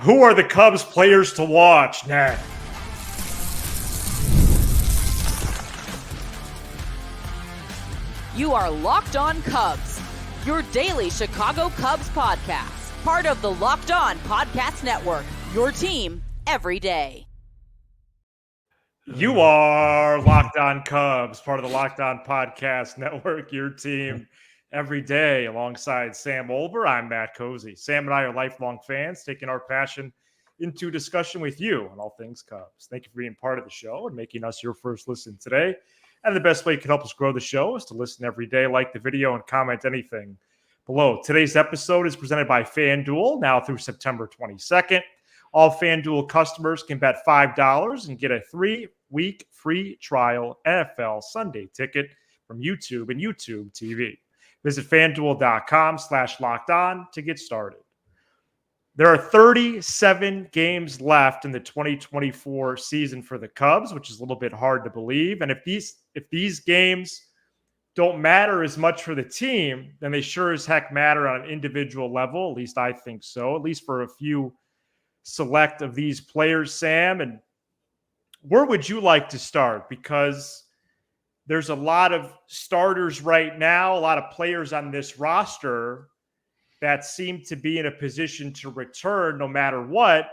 Who are the Cubs players to watch? Nah. You are Locked On Cubs, your daily Chicago Cubs podcast. Part of the Locked On Podcast Network, your team every day. You are Locked On Cubs, part of the Locked On Podcast Network, your team every day. Alongside Sam Olber, I'm Matt Cozy. Sam and I are lifelong fans, taking our passion into discussion with you on all things Cubs. Thank you for being part of the show and making us your first listen today. And the best way you can help us grow the show is to listen every day, like the video, and comment anything below. Today's episode is presented by FanDuel, now through September 22nd. All FanDuel customers can bet $5 and get a 3-week free trial NFL Sunday ticket from YouTube and YouTube TV. Visit FanDuel.com/lockedon to get started. There are 37 games left in the 2024 season for the Cubs, which is a little bit hard to believe. And if these games don't matter as much for the team, then they sure as heck matter on an individual level. At least I think so, at least for a few select of these players, Sam. And where would you like to start? Because there's a lot of starters right now, a lot of players on this roster that seem to be in a position to return no matter what.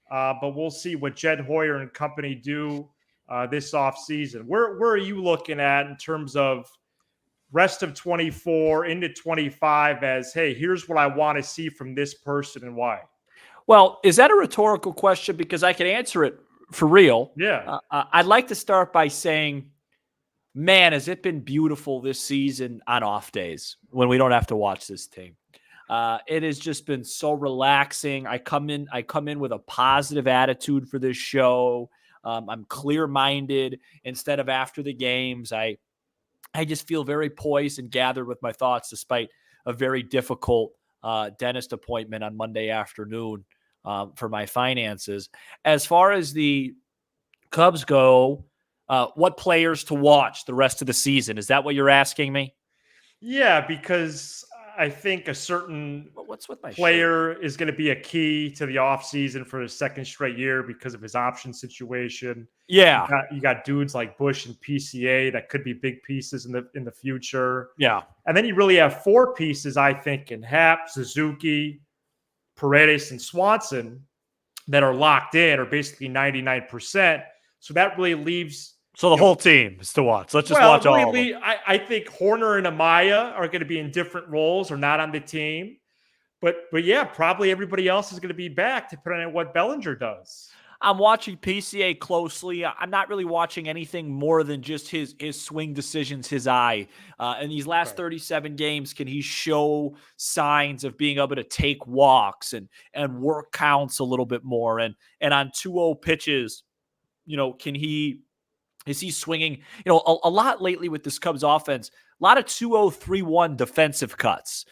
But we'll see what Jed Hoyer and company do this offseason. Where are you looking at in terms of rest of 24 into 25 as, hey, here's what I want to see from this person and why? Well, is that a rhetorical question? Because I can answer it for real. Yeah. I'd like to start by saying, man, has it been beautiful this season on off days when we don't have to watch this team. It has just been so relaxing. I come in with a positive attitude for this show. I'm clear-minded instead of after the games. I just feel very poised and gathered with my thoughts despite a very difficult dentist appointment on Monday afternoon for my finances. As far as the Cubs go, what players to watch the rest of the season? Is that what you're asking me? Yeah, because I think a certain player is going to be a key to the offseason for his second straight year because of his option situation. Yeah. You got dudes like Bush and PCA that could be big pieces in the future. Yeah. And then you really have four pieces, I think, in Happ, Suzuki, Paredes, and Swanson that are locked in, or basically 99%. So that really leaves... So the whole team is to watch. Let's just watch all of them. I think Horner and Amaya are going to be in different roles or not on the team. But yeah, probably everybody else is going to be back depending on what Bellinger does. I'm watching PCA closely. I'm not really watching anything more than just his swing decisions, his eye. In these last 37 games, can he show signs of being able to take walks and work counts a little bit more? And on 2-0 pitches, is he swinging, a lot lately with this Cubs offense, a lot of 2-0, 3-1 defensive cuts,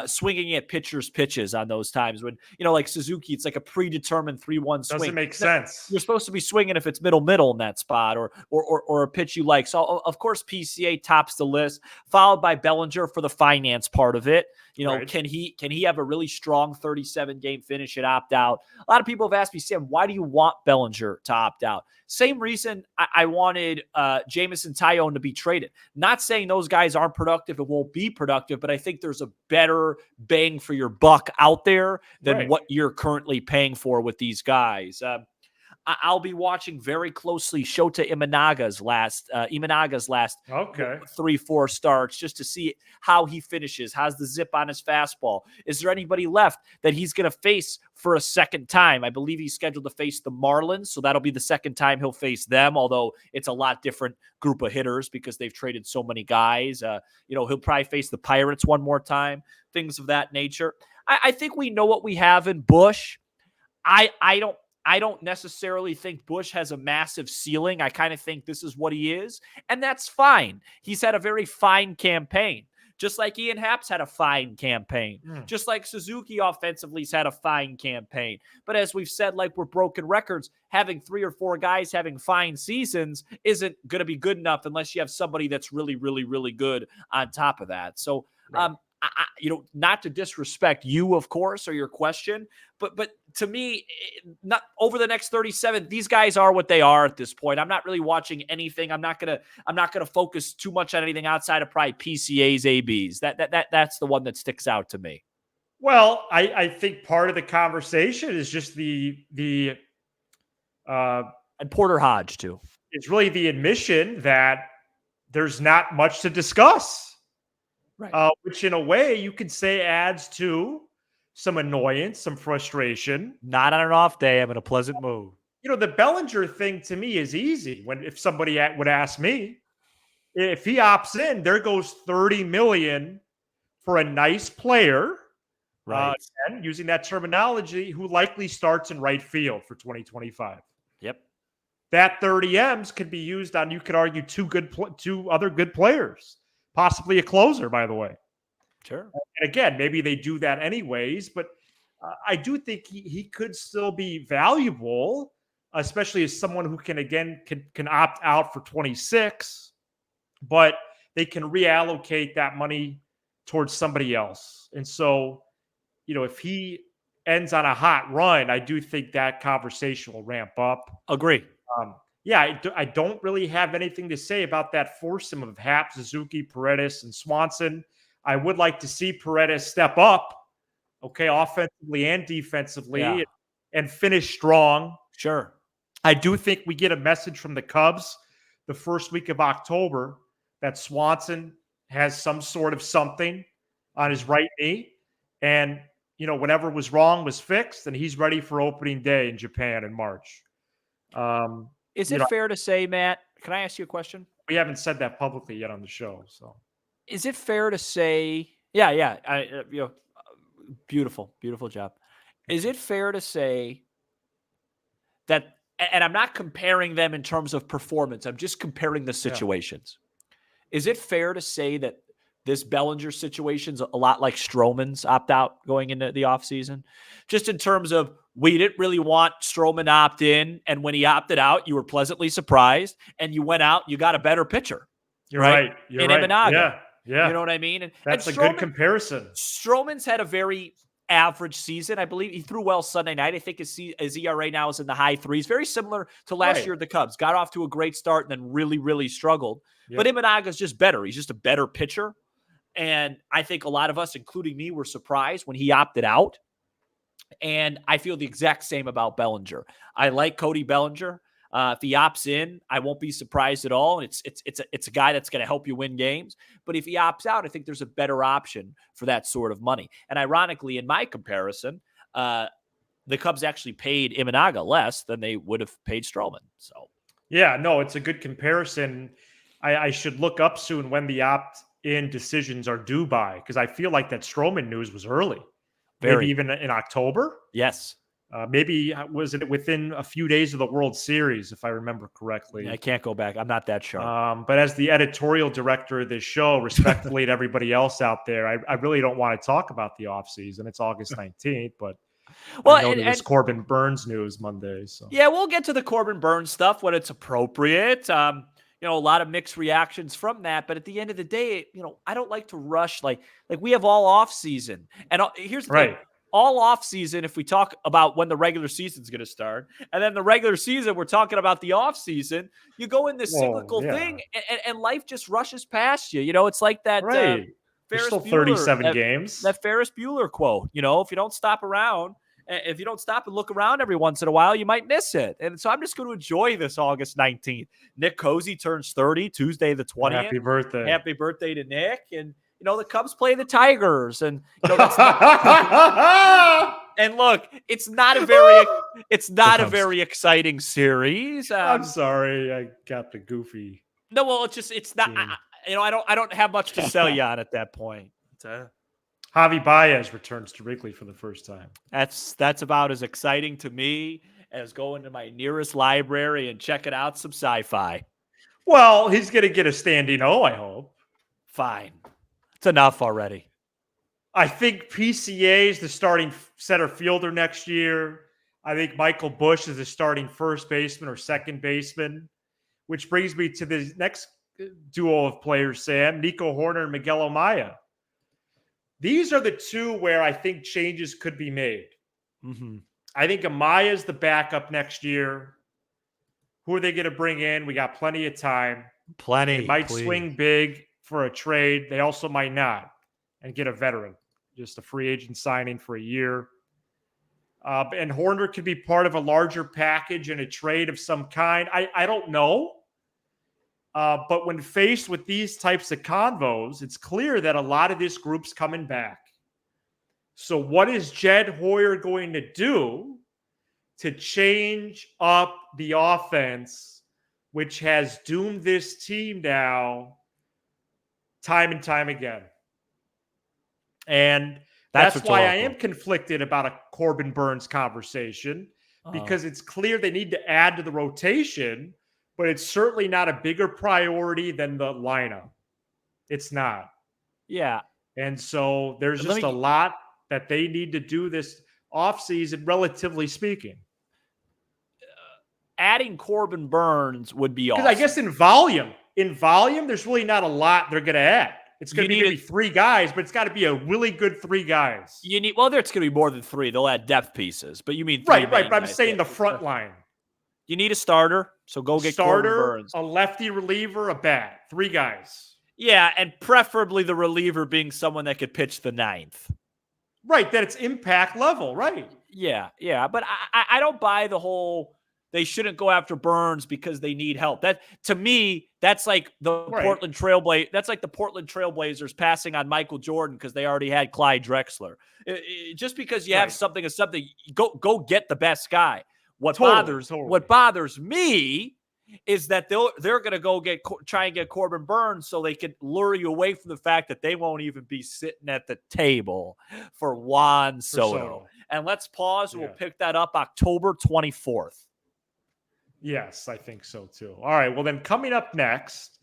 swinging at pitchers' pitches on those times when, like Suzuki, it's like a predetermined 3-1 swing. Doesn't make sense. You're supposed to be swinging if it's middle in that spot or a pitch you like. So, of course, PCA tops the list, followed by Bellinger for the finance part of it. Right. Can he have a really strong 37-game finish and opt out? A lot of people have asked me, Sam, why do you want Bellinger to opt out? Same reason I wanted Jameson Taillon to be traded. Not saying those guys aren't productive and won't be productive, but I think there's a better bang for your buck out there than what you're currently paying for with these guys. I'll be watching very closely Shota Imanaga's last 3-4 starts just to see how he finishes. How's the zip on his fastball? Is there anybody left that he's going to face for a second time? I believe he's scheduled to face the Marlins, so that'll be the second time he'll face them, although it's a lot different group of hitters because they've traded so many guys. He'll probably face the Pirates one more time, things of that nature. I think we know what we have in Bush. I don't necessarily think Bush has a massive ceiling. I kind of think this is what he is, and that's fine. He's had a very fine campaign, just like Ian Happ's had a fine campaign, just like Suzuki offensively's had a fine campaign. But as we've said, like we're broken records, having 3 or 4 guys having fine seasons isn't going to be good enough unless you have somebody that's really, really, really good on top of that. So not to disrespect you, of course, or your question, but to me, not over the next 37, these guys are what they are at this point. I'm not really watching anything. I'm not gonna focus too much on anything outside of probably PCAs, ABs. That's the one that sticks out to me. Well, I think part of the conversation is just and Porter Hodge too. It's really the admission that there's not much to discuss. Right. Which in a way you could say adds to some annoyance, some frustration. Not on an off day. I'm in a pleasant mood. The Bellinger thing to me is easy. If somebody would ask me, if he opts in, there goes $30 million for a nice player, right? And using that terminology, who likely starts in right field for 2025. Yep. That 30 M's could be used on, you could argue, two other good players. Possibly a closer, by the way. Sure. And again, maybe they do that anyways, but I do think he could still be valuable, especially as someone who can opt out for 26, but they can reallocate that money towards somebody else. And so, if he ends on a hot run, I do think that conversation will ramp up. Agree. I don't really have anything to say about that foursome of Happ, Suzuki, Paredes, and Swanson. I would like to see Paredes step up, offensively and defensively, and finish strong. Sure. I do think we get a message from the Cubs the first week of October that Swanson has some sort of something on his right knee. And, whatever was wrong was fixed, and he's ready for opening day in Japan in March. Is it fair to say, Matt, can I ask you a question? We haven't said that publicly yet on the show. So is it fair to say, beautiful, beautiful job. Is it fair to say that, and I'm not comparing them in terms of performance, I'm just comparing the situations. Yeah. Is it fair to say that this Bellinger situation's a lot like Stroman's opt-out going into the offseason? Just in terms of, we didn't really want Stroman opt in, and when he opted out, you were pleasantly surprised, and you went out, you got a better pitcher. You're right. You're right. Imanaga. Yeah. You know what I mean? That's a good comparison. Stroman's had a very average season. I believe he threw well Sunday night. I think his ERA now is in the high threes. Very similar to last year at the Cubs. Got off to a great start and then really, really struggled. Yep. But Imanaga's just better. He's just a better pitcher. And I think a lot of us, including me, were surprised when he opted out. And I feel the exact same about Bellinger. I like Cody Bellinger. If he opts in, I won't be surprised at all. And it's a guy that's going to help you win games. But if he opts out, I think there's a better option for that sort of money. And ironically, in my comparison, the Cubs actually paid Imanaga less than they would have paid Stroman. So, yeah, no, it's a good comparison. I should look up soon when the opt-in decisions are due by, because I feel like that Stroman news was early. Maybe even in October? Yes. Maybe was it within a few days of the World Series, if I remember correctly. I can't go back. I'm not that sharp. But as the editorial director of this show, respectfully to everybody else out there, I really don't want to talk about the offseason. It's August 19th, but I know there was Corbin Burns news Monday. So yeah, we'll get to the Corbin Burns stuff when it's appropriate. A lot of mixed reactions from that, but at the end of the day, I don't like to rush. Like we have all off season, and here's the thing. All off season, if we talk about when the regular season is going to start, and then the regular season, we're talking about the off season, you go in this cyclical thing, and life just rushes past you. It's like that. Right. There's still 37 games. That Ferris Bueller quote. If you don't stop around. If you don't stop and look around every once in a while, you might miss it. And so I'm just going to enjoy this August 19th. Nick Cozy turns 30, Tuesday the 20th. Happy birthday. Happy birthday to Nick. And, the Cubs play the Tigers. And, that's and look, it's not a very exciting series. I'm sorry. I got the goofy. No, well, it's not, I don't have much to sell you on at that point. Javi Baez returns to Wrigley for the first time. That's about as exciting to me as going to my nearest library and checking out some sci-fi. Well, he's going to get a standing O, I hope. Fine. It's enough already. I think PCA is the starting center fielder next year. I think Michael Busch is the starting first baseman or second baseman, which brings me to the next duo of players, Sam, Nico Horner and Miguel Amaya. These are the two where I think changes could be made. Mm-hmm. I think Amaya's the backup next year. Who are they going to bring in? We got plenty of time. Plenty. They might please. swing big for a trade. They also might not and get a veteran, just a free agent signing for a year. And Horner could be part of a larger package in a trade of some kind. I don't know. But when faced with these types of convos, it's clear that a lot of this group's coming back. So what is Jed Hoyer going to do to change up the offense, which has doomed this team now time and time again? And that's why I am conflicted about a Corbin Burns conversation, because it's clear they need to add to the rotation, but it's certainly not a bigger priority than the lineup. It's not. Yeah. And so there's just a lot that they need to do this offseason, relatively speaking. Adding Corbin Burns would be awesome. Because I guess in volume, there's really not a lot they're going to add. It's going to be three guys, but it's got to be a really good three guys. There's going to be more than three. They'll add depth pieces, but you mean right? But I'm saying the front line. You need a starter, so go get Corbin Burns. A lefty reliever, a bat. Three guys. Yeah, and preferably the reliever being someone that could pitch the ninth. Right, that it's impact level, right? Yeah. But I don't buy the whole they shouldn't go after Burns because they need help. That, to me, that's like the Portland Trailblazers. That's like the Portland Trailblazers passing on Michael Jordan because they already had Clyde Drexler. Just because you have something, go get the best guy. What bothers me is that they're going to go try and get Corbin Burns so they can lure you away from the fact that they won't even be sitting at the table for Juan Soto. And let's pause. Yeah. We'll pick that up October 24th. Yes, I think so too. All right. Well, then coming up next,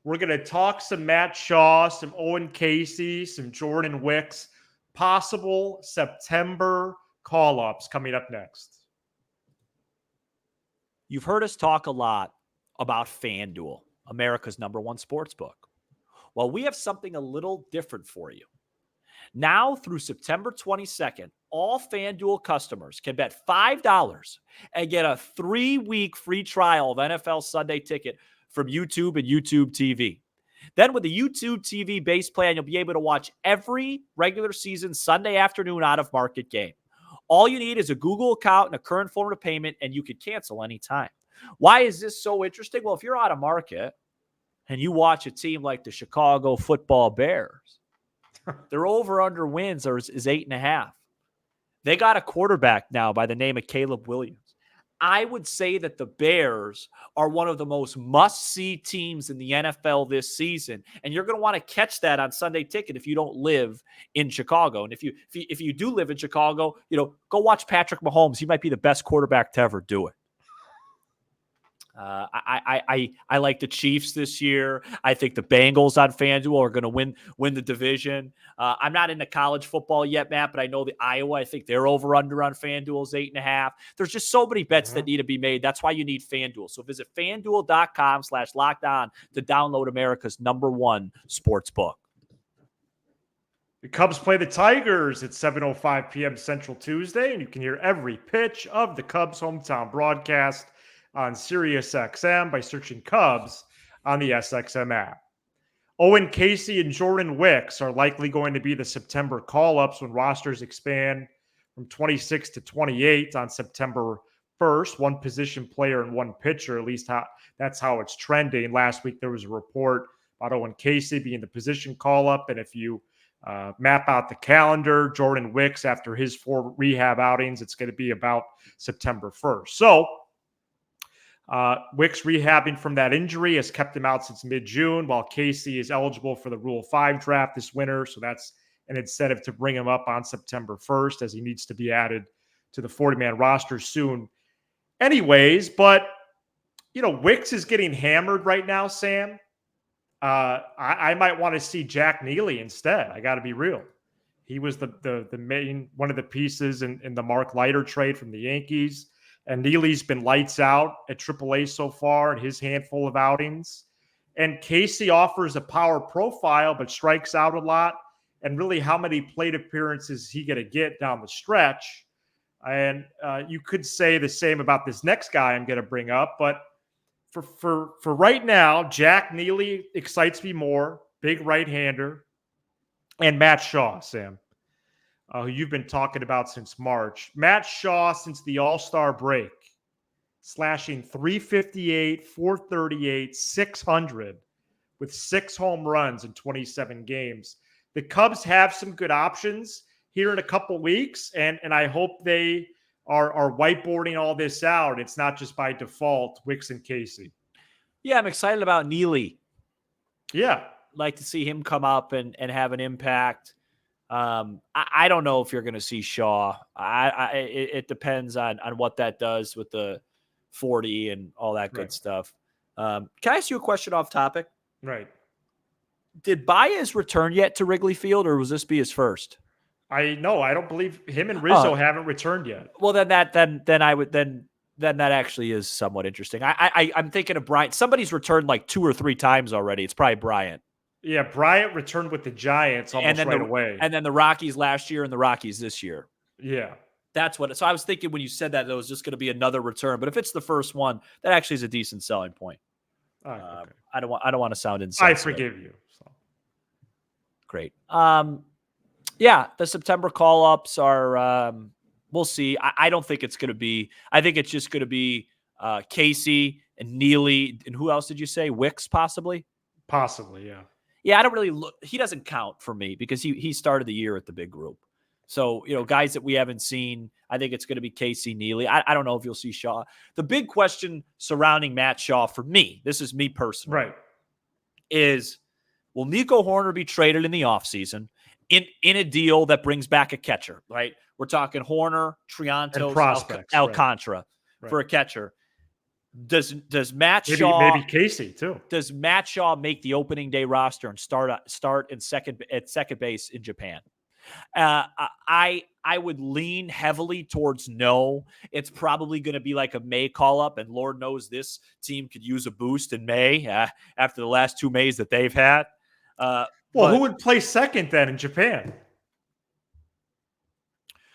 we're going to talk some Matt Shaw, some Owen Casey, some Jordan Wicks, possible September call-ups coming up next. You've heard us talk a lot about FanDuel, America's #1 sportsbook. Well, we have something a little different for you. Now through September 22nd, all FanDuel customers can bet $5 and get a 3-week free trial of NFL Sunday Ticket from YouTube and YouTube TV. Then with the YouTube TV base plan, you'll be able to watch every regular season Sunday afternoon out-of-market game. All you need is a Google account and a current form of payment, and you could cancel anytime. Why is this so interesting? Well, if you're out of market and you watch a team like the Chicago Football Bears, their over-under wins is 8.5. They got a quarterback now by the name of Caleb Williams. I would say that the Bears are one of the most must-see teams in the NFL this season, and you're going to want to catch that on Sunday Ticket if you don't live in Chicago. And if you do live in Chicago, go watch Patrick Mahomes. He might be the best quarterback to ever do it. I like the Chiefs this year. I think the Bengals on FanDuel are going to win the division. I'm not into college football yet, Matt, but I know the Iowa, I think their over-under on FanDuel is 8.5. There's just so many bets that need to be made. That's why you need FanDuel. So visit FanDuel.com/lockedon to download America's #1 sportsbook. The Cubs play the Tigers at 7:05 p.m. Central Tuesday, and you can hear every pitch of the Cubs hometown broadcast on SiriusXM by searching Cubs on the SXM app. Owen Casey and Jordan Wicks are likely going to be the September call-ups when rosters expand from 26 to 28 on September 1st. One position player and one pitcher, at least that's how it's trending. Last week there was a report about Owen Casey being the position call-up, and if you map out the calendar, Jordan Wicks, after his 4 rehab outings, it's going to be about September 1st. So Wicks rehabbing from that injury has kept him out since mid-June, while Casey is eligible for the Rule 5 draft this winter. So that's an incentive to bring him up on September 1st, as he needs to be added to the 40-man roster soon anyways. But, Wicks is getting hammered right now, Sam. I might want to see Jack Neely instead. I got to be real. He was the main one of the pieces in the Mark Leiter trade from the Yankees. And Neely's been lights out at AAA so far in his handful of outings. And Casey offers a power profile, but strikes out a lot. and really how many plate appearances he going to get down the stretch. And you could say the same about this next guy I'm going to bring up, but for right now, Jack Neely excites me more. Big right-hander, and Matt Shaw, Sam, who you've been talking about since March. Matt Shaw, since the All-Star break, slashing 358, 438, 600 with 6 home runs in 27 games. The Cubs have some good options here in a couple weeks, and I hope they are whiteboarding all this out. It's not just by default, Wicks and Casey. Yeah, I'm excited about Neely. Yeah. Like to see him come up and have an impact. I don't know if you're going to see Shaw. It depends on what that does with the 40 and all that good stuff. Can I ask you a question off topic? Right. Did Baez return yet to Wrigley Field, or was this be his first? I don't believe him and Rizzo haven't returned yet. Well, then that actually is somewhat interesting. I'm thinking of Bryant. Somebody's returned like 2 or 3 times already. It's probably Bryant. Yeah, Bryant returned with the Giants almost right away. And then the Rockies last year and the Rockies this year. Yeah. That's what. So I was thinking when you said that, it was just going to be another return. But if it's the first one, that actually is a decent selling point. Okay. I don't want to sound insensitive. I forgive you. So. Great. Yeah, the September call-ups are, we'll see. I don't think it's going to be, I think it's just going to be Casey and Neely. And who else did you say? Wicks, possibly? Possibly, yeah. Yeah, I don't really look, he doesn't count for me because he started the year at the big group. So, guys that we haven't seen, I think it's going to be Casey, Neely. I don't know if you'll see Shaw. The big question surrounding Matt Shaw for me, this is me personally, right, is will Nico Horner be traded in the offseason in a deal that brings back a catcher, right? We're talking Horner, Triantos, Alcantara for a catcher. Does Matt Shaw maybe Casey too? Does Matt Shaw make the opening day roster and start at second base in Japan? I would lean heavily towards no. It's probably going to be like a May call up, and Lord knows this team could use a boost in May after the last 2 Mays that they've had. Who would play second then in Japan?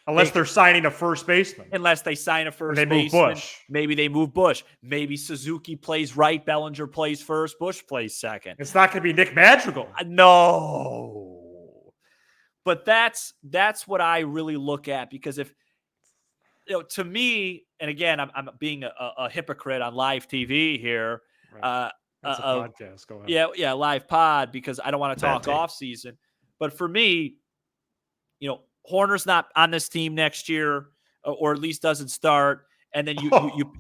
Unless they're signing a first baseman. Unless they sign a first baseman. Move Bush. Maybe they move Bush. Maybe Suzuki plays right, Bellinger plays first, Bush plays second. It's not going to be Nick Madrigal. No. But that's what I really look at, because if, to me, and again, I'm being a hypocrite on live TV here. Right. That's a podcast. Go ahead. Yeah, live pod, because I don't want to talk off season. But for me, Horner's not on this team next year, or at least doesn't start. And then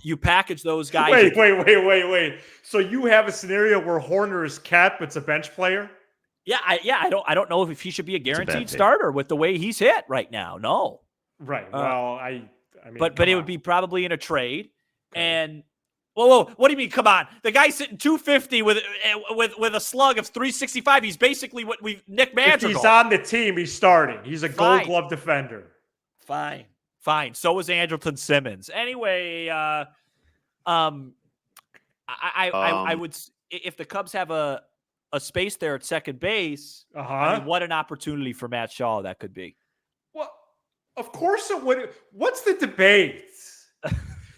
you package those guys. Wait. So you have a scenario where Horner is capped, but it's a bench player? Yeah, I don't know if he should be a guaranteed starter with the way he's hit right now. No. Right. Well, I mean, but it would be probably in a trade. Okay. And whoa, what do you mean? Come on, the guy's sitting 250 with a slug of 365. He's basically what Nick Madrigal. If he's on the team, he's starting. He's a Gold Glove defender. Fine. So is Andrelton Simmons. Anyway, I would, if the Cubs have a space there at second base, I mean, what an opportunity for Matt Shaw that could be. Well, of course it would. What's the debate?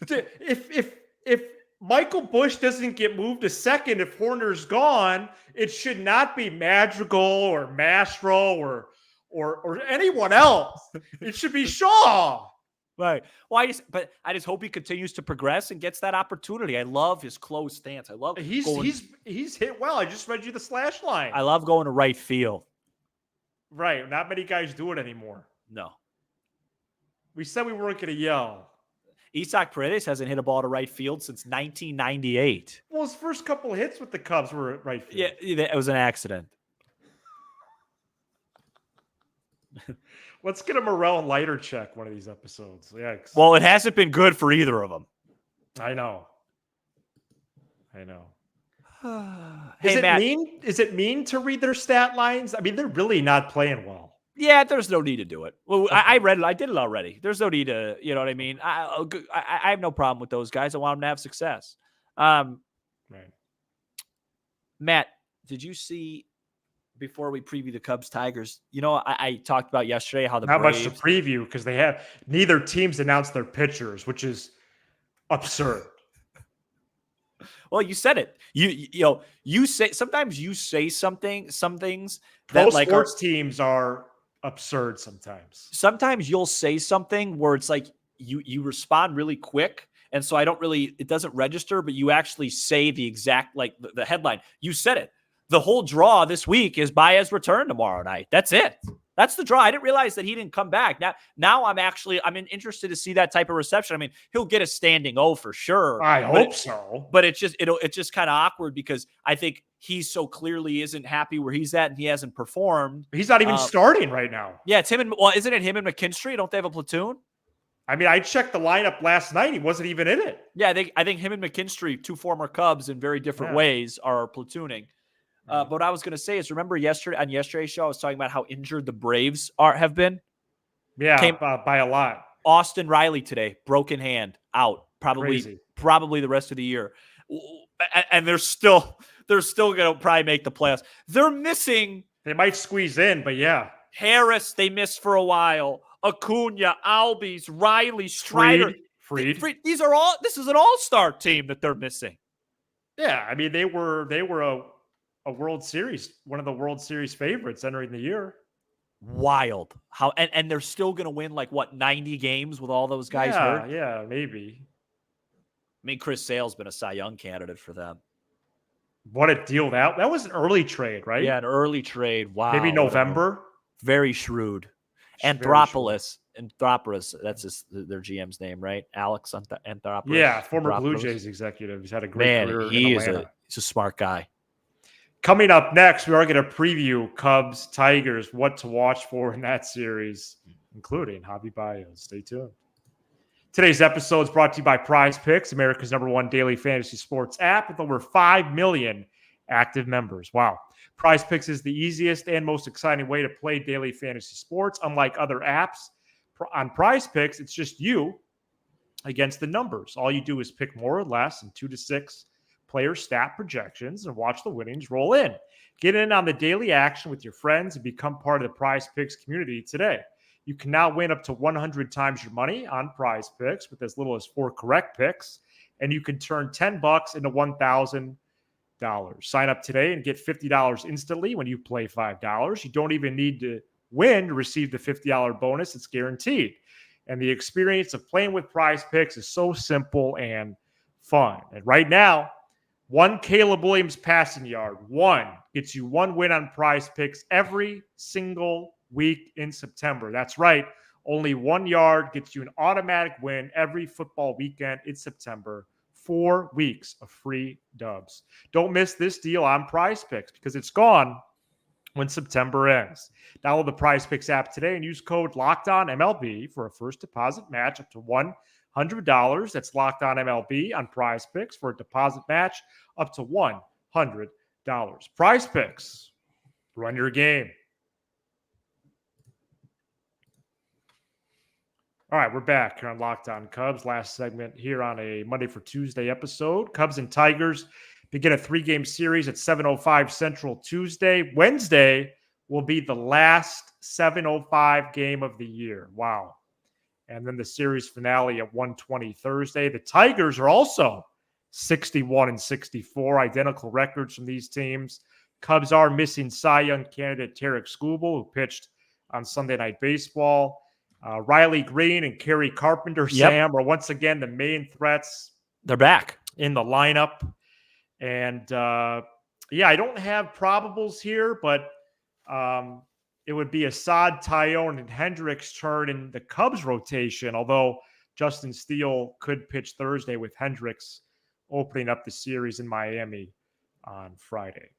If Michael Bush doesn't get moved to second, if Horner's gone, it should not be Madrigal or Mastro or anyone else. It should be Shaw. Right. Well, I just hope he continues to progress and gets that opportunity. I love his close stance. I love he's hit well. I just read you the slash line. I love going to right field. Right. Not many guys do it anymore. No. We said we weren't going to yell. Isaac Paredes hasn't hit a ball to right field since 1998. Well, his first couple of hits with the Cubs were at right field. Yeah, it was an accident. Let's get a Morel and Leiter check one of these episodes. Yeah. Well, it hasn't been good for either of them. I know. Hey, Matt. Is it mean to read their stat lines? I mean, they're really not playing well. Yeah, there's no need to do it. Well, okay. I read it. I did it already. There's no need to, you know what I mean? I have no problem with those guys. I want them to have success. Right. Matt, did you see before we preview the Cubs Tigers, I talked about yesterday how the Not Braves, much to preview because neither teams announced their pitchers, which is absurd. Well, you said it. You say sometimes you say some things Pro that like sports teams are absurd sometimes. Sometimes you'll say something where it's like you respond really quick, and so it doesn't register, but you actually say the exact like the headline. You said it. The whole draw this week is Baez return tomorrow night. That's it. That's the draw. I didn't realize that he didn't come back. Now I'm interested to see that type of reception. I mean, he'll get a standing O for sure. I hope so. But it's just kind of awkward because I think he so clearly isn't happy where he's at and he hasn't performed. He's not even starting right now. Yeah, isn't it him and McKinstry? Don't they have a platoon? I mean, I checked the lineup last night. He wasn't even in it. Yeah, I think him and McKinstry, two former Cubs in very different ways, are platooning. But what I was going to say is, remember yesterday's show, I was talking about how injured the Braves have been. Yeah, by a lot. Austin Riley today, broken hand, out, probably the rest of the year, and they're still going to probably make the playoffs. They're missing. They might squeeze in, but yeah. Harris, they missed for a while. Acuna, Albies, Riley, Strider, Fried. This is an all-star team that they're missing. Yeah, I mean they were a World Series, one of the World Series favorites entering the year. Wild. How and they're still going to win 90 games with all those guys hurt? Yeah, maybe. I mean, Chris Sale's been a Cy Young candidate for them. What a deal that was an early trade, right? Yeah, an early trade. Wow. Maybe November. Very shrewd. Anthopoulos, that's their GM's name, right? Alex Anthopoulos. Yeah, former Blue Jays executive. He's had a great career in Atlanta. He's a smart guy. Coming up next, we are going to preview Cubs, Tigers, what to watch for in that series, including Javi Baez. Stay tuned. Today's episode is brought to you by Prize Picks, America's #1 daily fantasy sports app with over 5 million active members. Wow. Prize Picks is the easiest and most exciting way to play daily fantasy sports. Unlike other apps, on Prize Picks, it's just you against the numbers. All you do is pick more or less in 2 to 6 player stat projections and watch the winnings roll in. Get in on the daily action with your friends and become part of the Prize Picks community today. You can now win up to 100 times your money on Prize Picks with as little as 4 correct picks, and you can turn $10 into $1,000. Sign up today and get $50 instantly when you play $5. You don't even need to win to receive the $50 bonus. It's guaranteed. And the experience of playing with Prize Picks is so simple and fun. And right now, one Caleb Williams passing yard, gets you 1 win on Prize Picks every single week in September. That's right. Only 1 yard gets you an automatic win every football weekend in September. 4 weeks of free dubs. Don't miss this deal on Prize Picks because it's gone when September ends. Download the Prize Picks app today and use code LOCKEDONMLB for a first deposit match up to $100. That's LOCKEDONMLB on Prize Picks for a deposit match up to $100. Prize Picks. Run your game. All right, we're back here on Locked On Cubs. Last segment here on a Monday for Tuesday episode. Cubs and Tigers begin a 3-game series at 7:05 Central Tuesday. Wednesday will be the last 7:05 game of the year. Wow. And then the series finale at 1:20 Thursday. The Tigers are also 61-64, identical records from these teams. Cubs are missing Cy Young candidate Tarek Skubal, who pitched on Sunday Night Baseball. Riley Green and Kerry Carpenter, Sam, are once again the main threats. They're back in the lineup. And, I don't have probables here, but it would be Assad, Tyone, and Hendricks turn in the Cubs rotation, although Justin Steele could pitch Thursday with Hendricks opening up the series in Miami on Friday.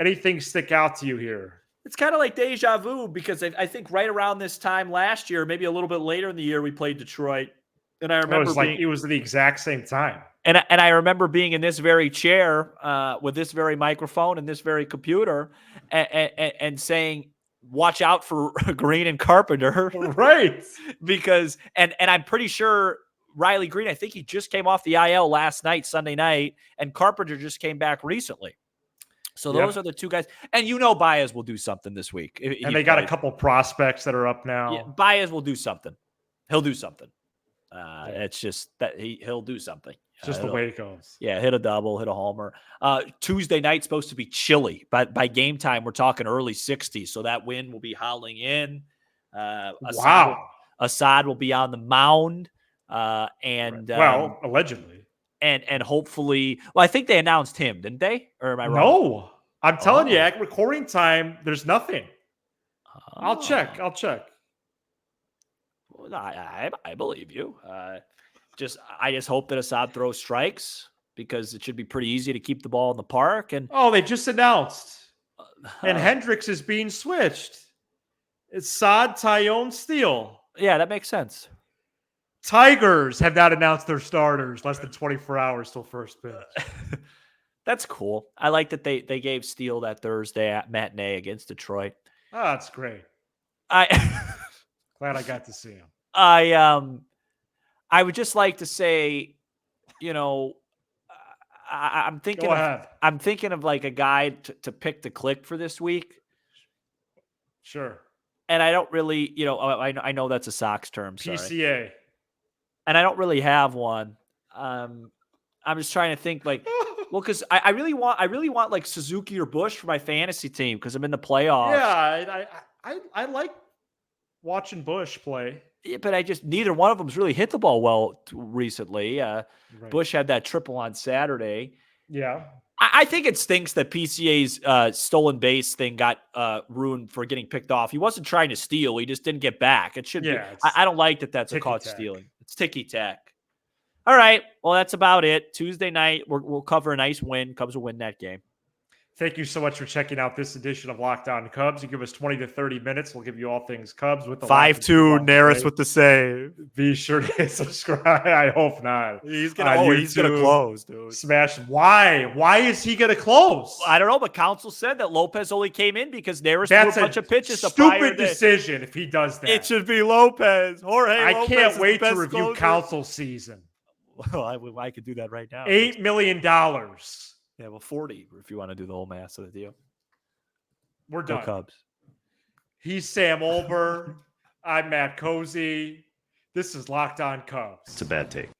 Anything stick out to you here? It's kind of like deja vu because I think right around this time last year, maybe a little bit later in the year, we played Detroit. And I remember it was the exact same time. And I remember being in this very chair with this very microphone and this very computer and saying, watch out for Green and Carpenter. Right. Because, and I'm pretty sure Riley Green, I think he just came off the IL last night, Sunday night, and Carpenter just came back recently. So those are the two guys. And Baez will do something this week. And they got a couple prospects that are up now. Yeah, Baez will do something. He'll do something. It's just that he'll do something. It's just the way it goes. Yeah, hit a double, hit a homer. Tuesday night's supposed to be chilly. But by game time, we're talking early 60s. So that wind will be howling in. Assad will be on the mound. Allegedly. And hopefully, I think they announced him, didn't they? Or am I wrong? No, I'm telling you, at recording time, there's nothing. I'll check. Well, I believe you. I just hope that Assad throws strikes because it should be pretty easy to keep the ball in the park. And they just announced, and Hendricks is being switched. It's Saad Tyone Steele. Yeah, that makes sense. Tigers have not announced their starters. Less than 24 hours till first pitch. That's cool. I like that they gave Steele that Thursday matinee against Detroit. Oh, that's great. Glad I got to see him. I would just like to say, I'm thinking of like a guy to pick to click for this week. Sure. And I don't really, I know that's a Sox term. Sorry. PCA. And I don't really have one. I'm just trying to think because I really want like Suzuki or Bush for my fantasy team because I'm in the playoffs. Yeah, I like watching Bush play. Yeah, but neither one of them's really hit the ball well recently. Right. Bush had that triple on Saturday. Yeah. I think it stinks that PCA's stolen base thing got ruined for getting picked off. He wasn't trying to steal. He just didn't get back. It should be. I don't like that that's a caught stealing. It's ticky-tack. All right. Well, that's about it. Tuesday night, we'll cover a nice win. Cubs will win that game. Thank you so much for checking out this edition of Locked On Cubs. You give us 20 to 30 minutes. We'll give you all things Cubs with the 5-2 Neris with the save. Be sure to subscribe. I hope not. He's gonna close, dude. Smash. Why? Why is he gonna close? I don't know, but counsel said that Lopez only came in because Neris threw a bunch of pitches. Stupid decision if he does that. It should be Lopez. I can't wait to review counsel season. Well, I could do that right now. $8 million. Yeah, well, 40 if you want to do the whole math of the deal. We're done. Go Cubs. He's Sam Olber. I'm Matt Cozy. This is Locked On Cubs. It's a bad take.